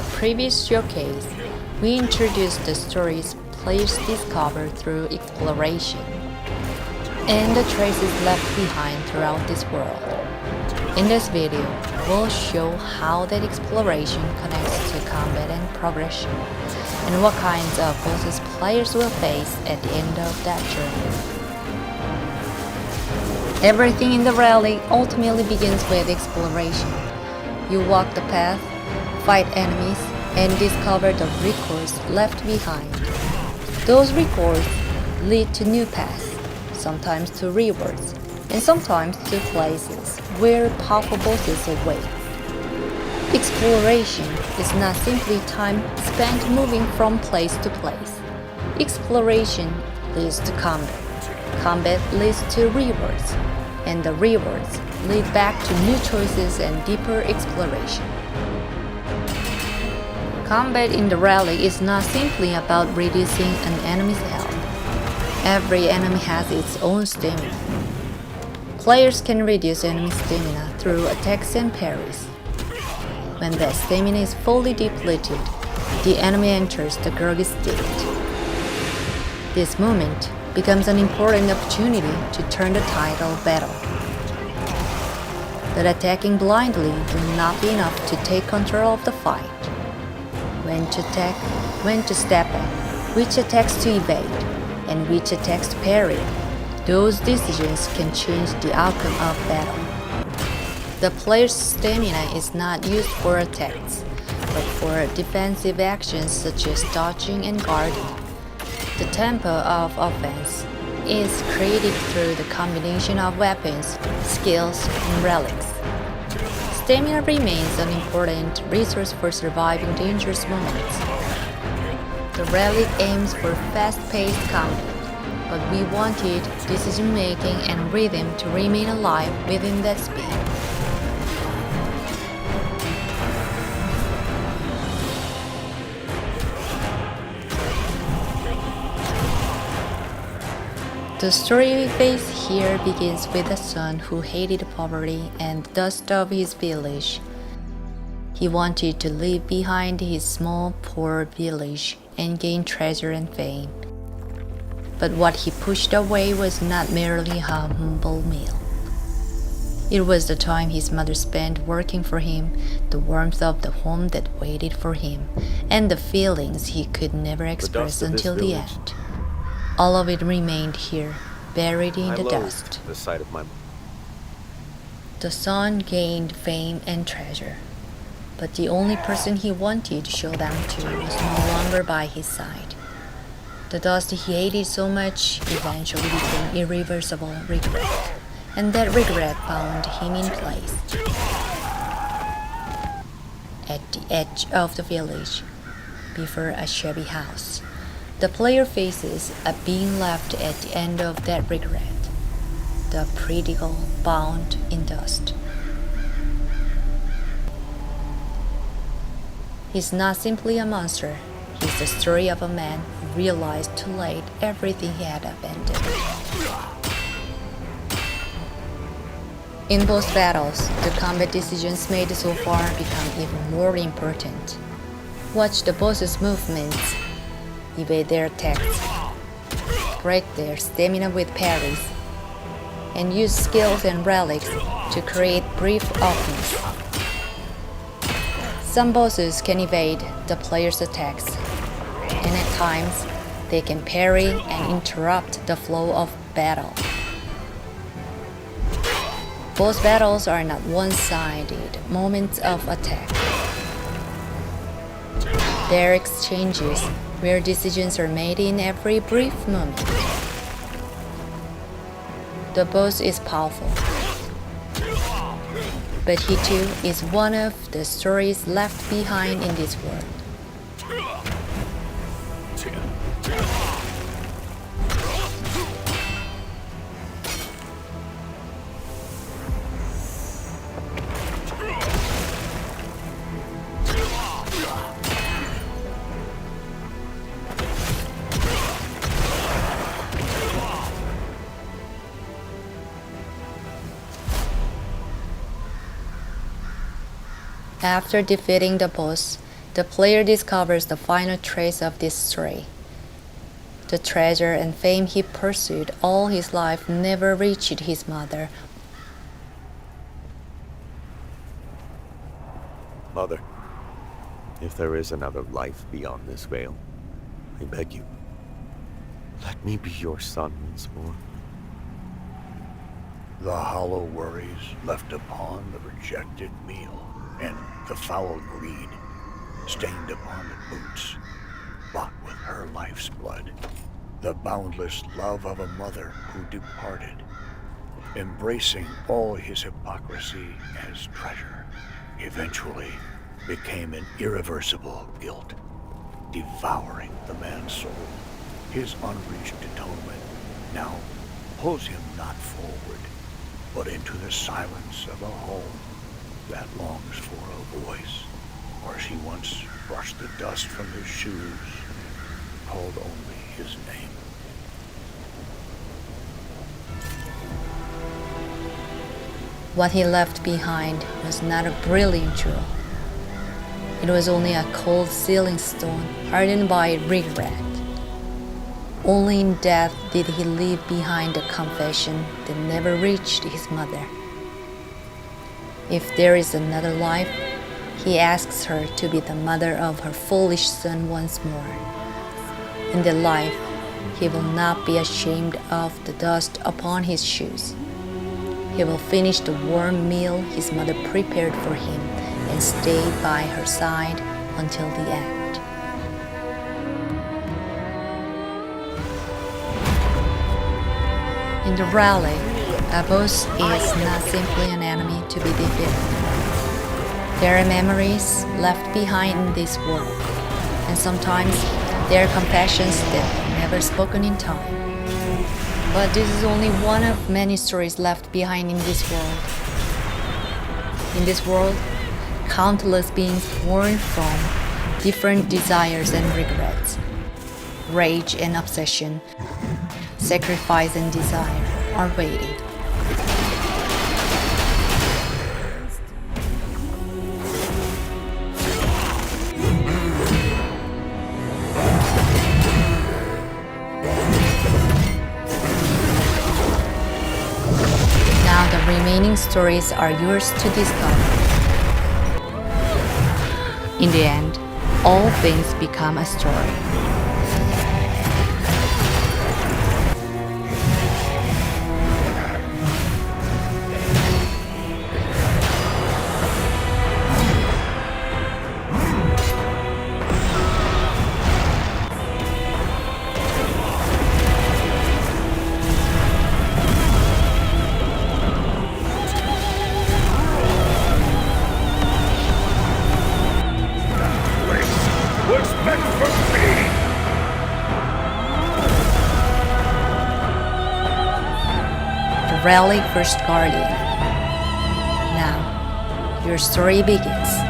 the previous showcase, we introduced the stories players discover through exploration, and the traces left behind throughout this world. In this video, we'll show how that exploration connects to combat and progression, and what kinds of bosses players will face at the end of that journey. Everything in the Relic ultimately begins with exploration. You walk the path, fight enemies, and discover the records left behind. Those records lead to new paths, sometimes to rewards, and sometimes to places where powerful bosses await. Exploration is not simply time spent moving from place to place. Exploration leads to combat. Combat leads to rewards, and the rewards lead back to new choices and deeper exploration. Combat in the Relic is not simply about reducing an enemy's health. Every enemy has its own stamina. Players can reduce enemy stamina through attacks and parries. When that stamina is fully depleted, the enemy enters the groggy state. This moment becomes an important opportunity to turn the tide of battle. But attacking blindly will not be enough to take control of the fight. When to attack, when to step back, which attacks to evade, and which attacks to parry, those decisions can change the outcome of battle. The player's stamina is not used for attacks, but for defensive actions such as dodging and guarding. The tempo of offense is created through the combination of weapons, skills, and relics. Stamina remains an important resource for surviving dangerous moments. The Relic aims for fast-paced combat, but we wanted decision-making and rhythm to remain alive within that speed. The story we face here begins with a son who hated poverty and the dust of his village. He wanted to leave behind his small, poor village and gain treasure and fame. But what he pushed away was not merely a humble meal. It was the time his mother spent working for him, the warmth of the home that waited for him, and the feelings he could never express until the end. All of it remained here, buried in the dust. The sight of my... The son gained fame and treasure, but the only person he wanted to show them to was no longer by his side. The dust he hated so much eventually became irreversible regret, and that regret bound him in place. At the edge of the village, before a shabby house, the player faces a being left at the end of that regret, the prodigal bound in dust. He's not simply a monster, he's the story of a man who realized too late everything he had abandoned. In boss battles, the combat decisions made so far become even more important. Watch the boss's movements, evade their attacks, break their stamina with parries, and use skills and relics to create brief offense. Some bosses can evade the player's attacks, and at times they can parry and interrupt the flow of battle. Boss battles are not one-sided moments of attack. They're exchanges where decisions are made in every brief moment. The boss is powerful, but he too is one of the stories left behind in this world. After defeating the boss, The player discovers the final trace of this story. The treasure and fame he pursued all his life never reached his mother. Mother, if there is another life beyond this veil, I beg you, let me be your son once more. The hollow worries left upon the rejected meal, and the foul greed stained upon the boots, bought with her life's blood. The boundless love of a mother who departed, embracing all his hypocrisy as treasure, eventually became an irreversible guilt, devouring the man's soul. His unreached atonement now pulls him not forward, but into the silence of a home that longs for a voice, where she once brushed the dust from his shoes, called only his name. What he left behind was not a brilliant jewel. It was only a cold ceiling stone hardened by regret. Only in death did he leave behind a confession that never reached his mother. If there is another life, he asks her to be the mother of her foolish son once more. In that life, he will not be ashamed of the dust upon his shoes. He will finish the warm meal his mother prepared for him and stay by her side until the end. In the Relic, a boss is not simply an enemy to be defeated. There are memories left behind in this world, and sometimes there are confessions that are never spoken in time. But this is only one of many stories left behind in this world. In this world, countless beings born from different desires and regrets, rage and obsession, sacrifice and desire are waiting. Now the remaining stories are yours to discover. In the end, all things become a story. Relic First Guardian. Now, your story begins.